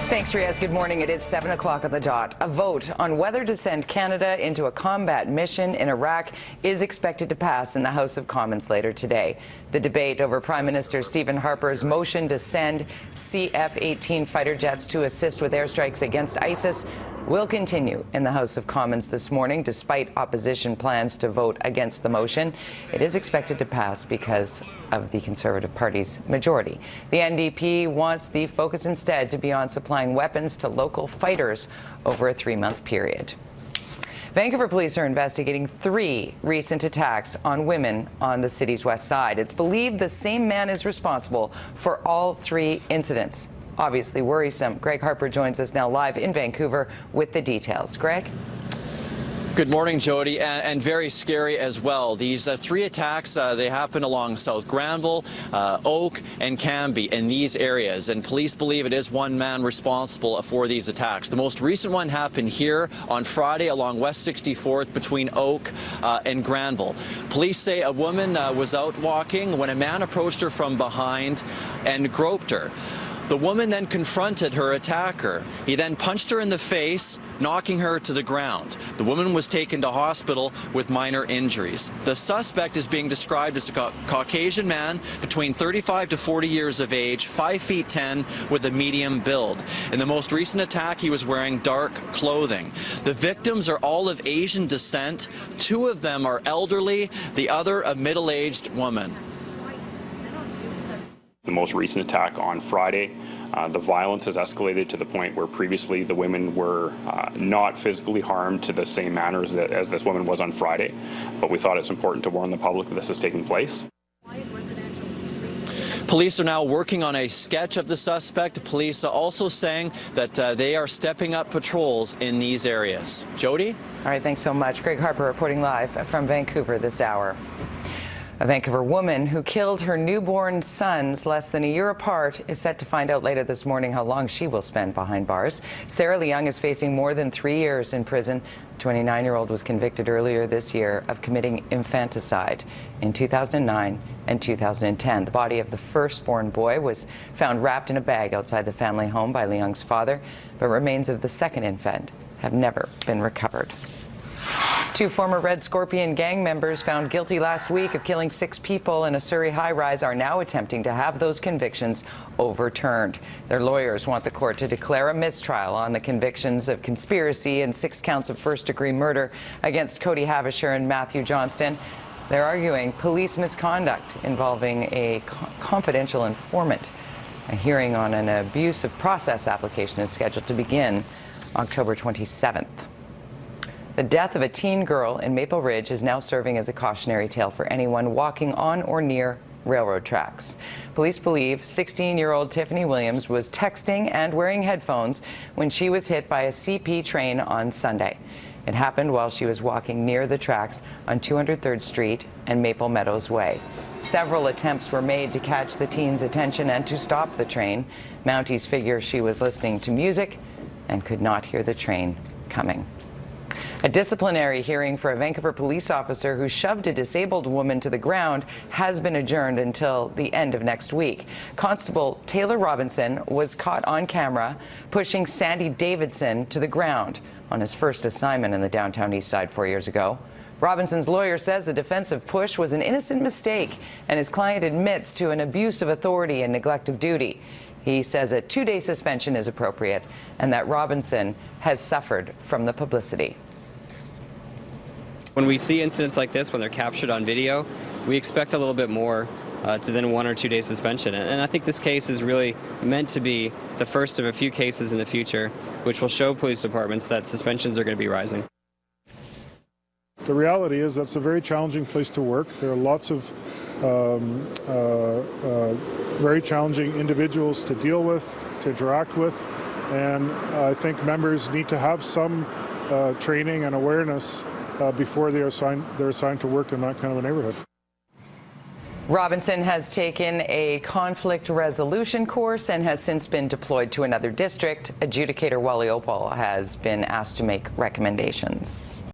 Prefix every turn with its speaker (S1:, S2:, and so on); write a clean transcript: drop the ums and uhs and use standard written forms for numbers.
S1: Thanks, Riaz. Good morning. It is 7 o'clock at the dot. A vote on whether to send Canada into a combat mission in Iraq is expected to pass in the House of Commons later today. The debate over Prime Minister Stephen Harper's motion to send CF-18 fighter jets to assist with airstrikes against ISIS will continue in the House of Commons this morning, despite opposition plans to vote against the motion. It is expected to pass because of the Conservative Party's majority. The NDP wants the focus instead to be on supplying weapons to local fighters over a 3-month period. Vancouver police are investigating 3 recent attacks on women on the city's west side. It's believed the same man is responsible for all 3 incidents. Obviously worrisome. Greg Harper joins us now live in Vancouver with the details. Greg?
S2: Good morning, Jody, and very scary as well. These 3 attacks, they happened along South Granville, Oak, and Cambie in these areas, and police believe it is one man responsible for these attacks. The most recent one happened here on Friday along West 64th between Oak and Granville. Police say a woman was out walking when a man approached her from behind and groped her. The woman then confronted her attacker. He then punched her in the face, knocking her to the ground. The woman was taken to hospital with minor injuries. The suspect is being described as a Caucasian man between 35 to 40 years of age, 5'10", with a medium build. In the most recent attack, he was wearing dark clothing. The victims are all of Asian descent. 2 of them are elderly, the other a middle-aged woman.
S3: The most recent attack on Friday, the violence has escalated to the point where previously the women were not physically harmed to the same manner as this woman was on Friday. But we thought it's important to warn the public that this is taking place.
S2: Police are now working on a sketch of the suspect. Police are also saying that they are stepping up patrols in these areas. Jody?
S1: All right, thanks so much. Greg Harper reporting live from Vancouver this hour. A Vancouver woman who killed her newborn sons less than a year apart is set to find out later this morning how long she will spend behind bars. Sarah Leung is facing more than 3 years in prison. The 29-year-old was convicted earlier this year of committing infanticide in 2009 and 2010. The body of the firstborn boy was found wrapped in a bag outside the family home by Leung's father, but remains of the second infant have never been recovered. 2 former Red Scorpion gang members found guilty last week of killing 6 people in a Surrey high-rise are now attempting to have those convictions overturned. Their lawyers want the court to declare a mistrial on the convictions of conspiracy and 6 counts of first-degree murder against Cody Havisher and Matthew Johnston. They're arguing police misconduct involving a confidential informant. A hearing on an abuse of process application is scheduled to begin October 27th. The death of a teen girl in Maple Ridge is now serving as a cautionary tale for anyone walking on or near railroad tracks. Police believe 16-year-old Tiffany Williams was texting and wearing headphones when she was hit by a CP train on Sunday. It happened while she was walking near the tracks on 203rd Street and Maple Meadows Way. Several attempts were made to catch the teen's attention and to stop the train. Mounties figure she was listening to music and could not hear the train coming. A disciplinary hearing for a Vancouver police officer who shoved a disabled woman to the ground has been adjourned until the end of next week. Constable Taylor Robinson was caught on camera pushing Sandy Davidson to the ground on his first assignment in the downtown east side 4 years ago. Robinson's lawyer says the defensive push was an innocent mistake, and his client admits to an abuse of authority and neglect of duty. He says a 2-day suspension is appropriate and that Robinson has suffered from the publicity.
S4: When we see incidents like this, when they're captured on video, we expect a little bit more to then 1 or 2 day suspension. And I think this case is really meant to be the first of a few cases in the future, which will show police departments that suspensions are going to be rising.
S5: The reality is that's a very challenging place to work. There are lots of very challenging individuals to deal with, to interact with, and I think members need to have some training and awareness before they're assigned to work in that kind of a neighborhood.
S1: Robinson has taken a conflict resolution course and has since been deployed to another district. Adjudicator Wally Opal has been asked to make recommendations.